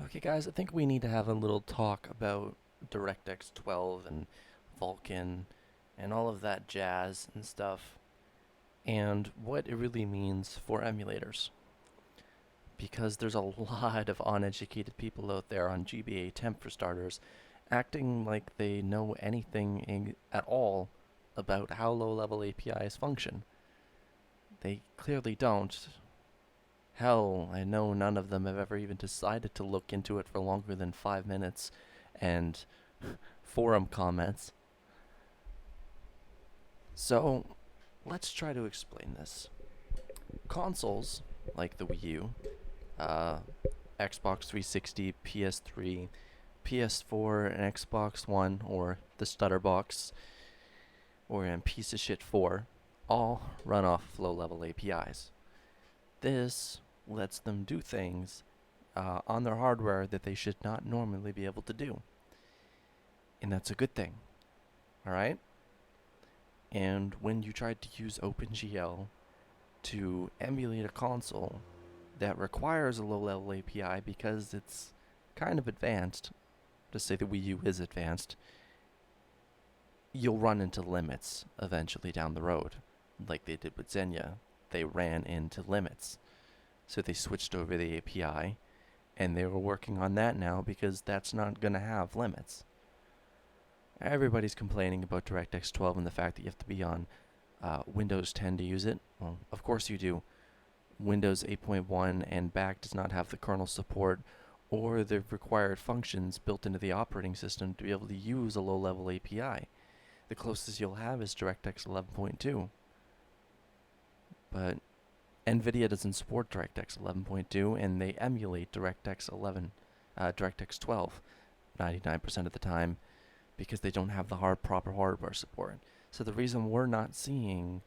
Okay, guys, I think we need to have a little talk about DirectX 12 and Vulkan and all of that jazz and stuff, and what it really means for emulators. Because there's a lot of uneducated people out there on GBA temp for starters, acting like they know anything at all about how low-level APIs function. They clearly don't. Hell, I know none of them have ever even decided to look into it for longer than 5 minutes and forum comments. So, let's try to explain this. Consoles, like the Wii U, Xbox 360, PS3, PS4, and Xbox One, or the Stutterbox, or in piece of shit 4, all run off low-level APIs. This lets them do things on their hardware that they should not normally be able to do. And that's a good thing. Alright? And when you try to use OpenGL to emulate a console that requires a low-level API because it's kind of advanced, to say the Wii U is advanced, you'll run into limits eventually down the road. Like they did with Xenia, they ran into limits. So they switched over the API, and they were working on that now because that's not going to have limits. Everybody's complaining about DirectX 12 and the fact that you have to be on Windows 10 to use it. Well, of course you do. Windows 8.1 and back does not have the kernel support or the required functions built into the operating system to be able to use a low-level API. The closest you'll have is DirectX 11.2. But NVIDIA doesn't support DirectX 11.2, and they emulate DirectX 12 99% of the time because they don't have the proper hardware support. So the reason we're not seeing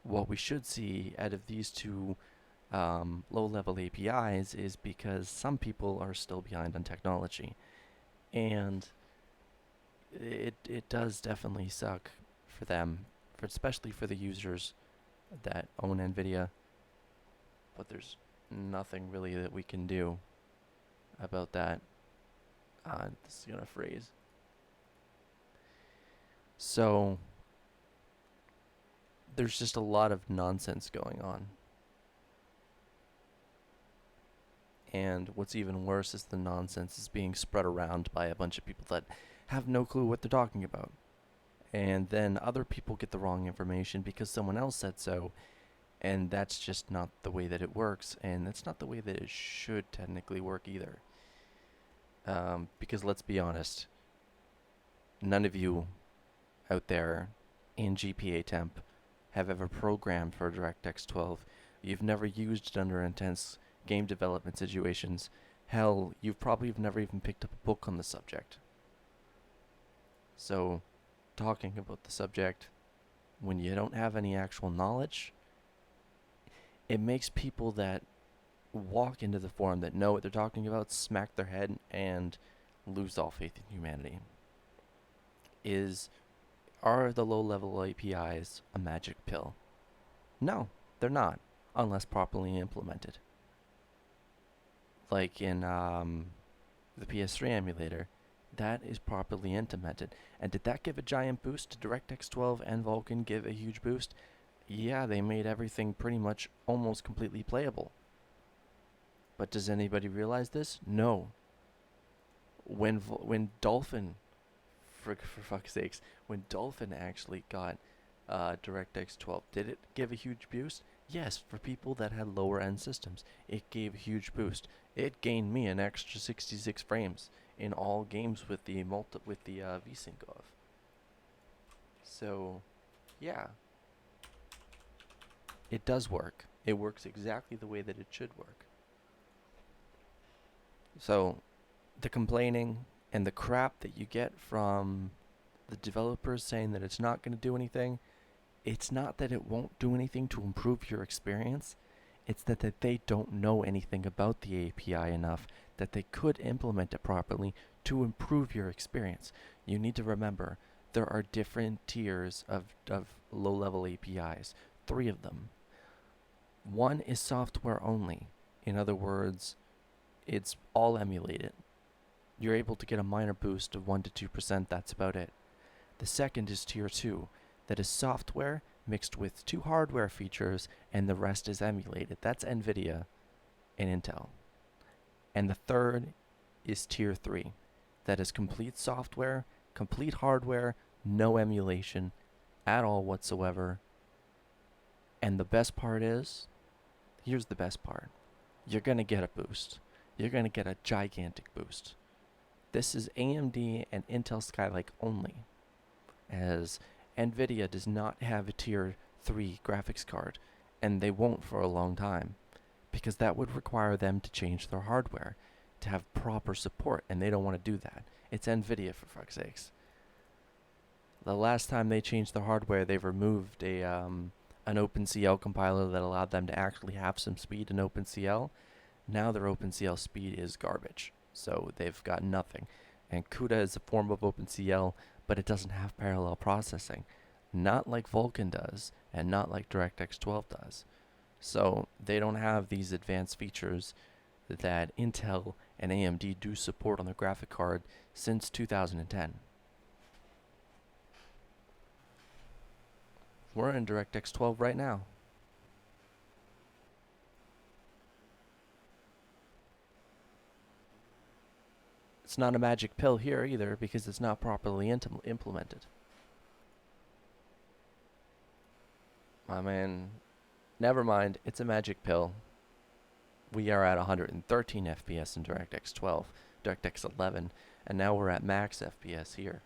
what we should see out of these two low-level APIs is because some people are still behind on technology. And it does definitely suck for them, especially for the users that own NVIDIA. But there's nothing really that we can do about that. This is gonna freeze. So there's just a lot of nonsense going on. And what's even worse is the nonsense is being spread around by a bunch of people that have no clue what they're talking about. And then other people get the wrong information because someone else said so, and that's just not the way that it works, and that's not the way that it should technically work either. Because let's be honest, none of you out there in GPA temp have ever programmed for DirectX 12. You've never used it under intense game development situations. Hell, you've probably never even picked up a book on the subject. So, talking about the subject when you don't have any actual knowledge, it makes people that walk into the forum that know what they're talking about smack their head and lose all faith in humanity. Are the low-level APIs a magic pill? No, they're not, unless properly implemented. Like in the PS3 emulator, that is properly implemented. And did that give a giant boost? Did DirectX 12 and Vulkan give a huge boost? Yeah, they made everything pretty much almost completely playable. But does anybody realize this? No. When Dolphin, for fuck's sakes, when Dolphin actually got DirectX 12, did it give a huge boost? Yes, for people that had lower end systems, it gave a huge boost. It gained me an extra 66 frames in all games with the VSync off. So, yeah, it does work. It works exactly the way that it should work. So, the complaining and the crap that you get from the developers saying that it's not going to do anything, it's not that it won't do anything to improve your experience. It's that they don't know anything about the API enough that they could implement it properly to improve your experience. You need to remember there are different tiers of low-level APIs, 3 of them. One is software only. In other words, It's all emulated. You're able to get a minor boost of 1 to 2%, that's about it. The second is tier 2, that is software mixed with 2 hardware features, and the rest is emulated. That's NVIDIA and Intel. And the third is tier 3, that is complete software, complete hardware, no emulation at all whatsoever. And the best part is, here's the best part. You're going to get a boost. You're going to get a gigantic boost. This is AMD and Intel Skylake only, as NVIDIA does not have a tier 3 graphics card, and they won't for a long time, because that would require them to change their hardware to have proper support, and they don't want to do that. It's NVIDIA, for fuck's sakes. The last time they changed their hardware, they removed an OpenCL compiler that allowed them to actually have some speed in OpenCL. Now their OpenCL speed is garbage, so they've got nothing. And CUDA is a form of OpenCL, but it doesn't have parallel processing, not like Vulkan does, and not like DirectX 12 does. So they don't have these advanced features that Intel and AMD do support on their graphic card since 2010. We're in DirectX 12 right now. It's not a magic pill here either, because it's not properly implemented. I mean, never mind, it's a magic pill. We are at 113 FPS in DirectX 12, DirectX 11, and now we're at max FPS here.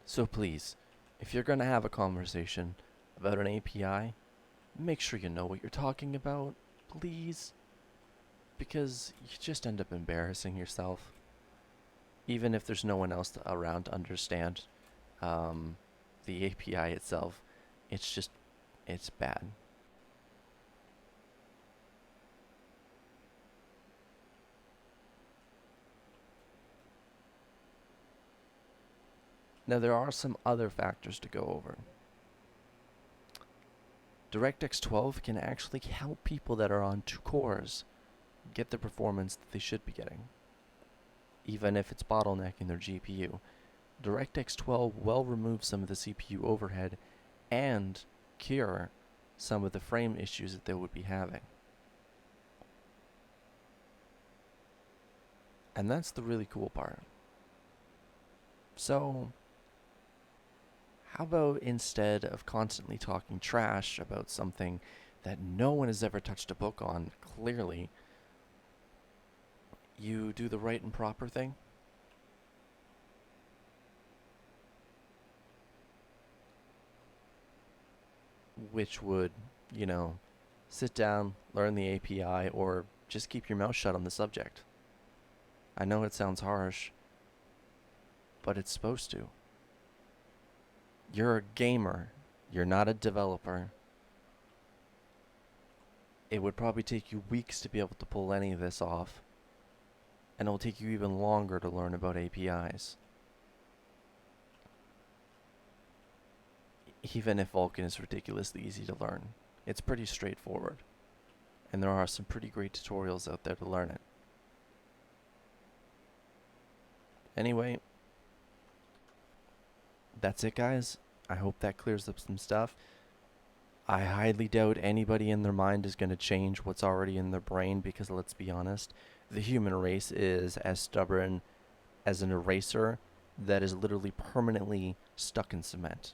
So please, if you're going to have a conversation about an API, make sure you know what you're talking about, please. Because you just end up embarrassing yourself. Even if there's no one else around to understand the API itself, it's bad. Now there are some other factors to go over. DirectX 12 can actually help people that are on 2 cores get the performance that they should be getting, even if it's bottlenecking their GPU. DirectX 12 will remove some of the CPU overhead and cure some of the frame issues that they would be having. And that's the really cool part. So, how about instead of constantly talking trash about something that no one has ever touched a book on, clearly, you do the right and proper thing? Which would, sit down, learn the API, or just keep your mouth shut on the subject. I know it sounds harsh, but it's supposed to. You're a gamer. You're not a developer. It would probably take you weeks to be able to pull any of this off. And it will take you even longer to learn about APIs. Even if Vulkan is ridiculously easy to learn, it's pretty straightforward. And there are some pretty great tutorials out there to learn it. Anyway, that's it, guys. I hope that clears up some stuff. I highly doubt anybody in their mind is going to change what's already in their brain, because let's be honest, the human race is as stubborn as an eraser that is literally permanently stuck in cement.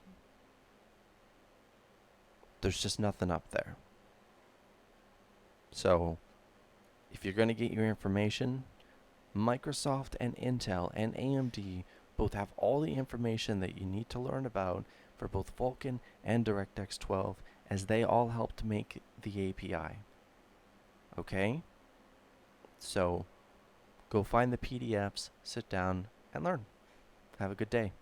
There's just nothing up there. So, if you're going to get your information, Microsoft and Intel and AMD both have all the information that you need to learn about for both Vulkan and DirectX 12, as they all help to make the API. Okay? So, go find the PDFs, sit down, and learn. Have a good day.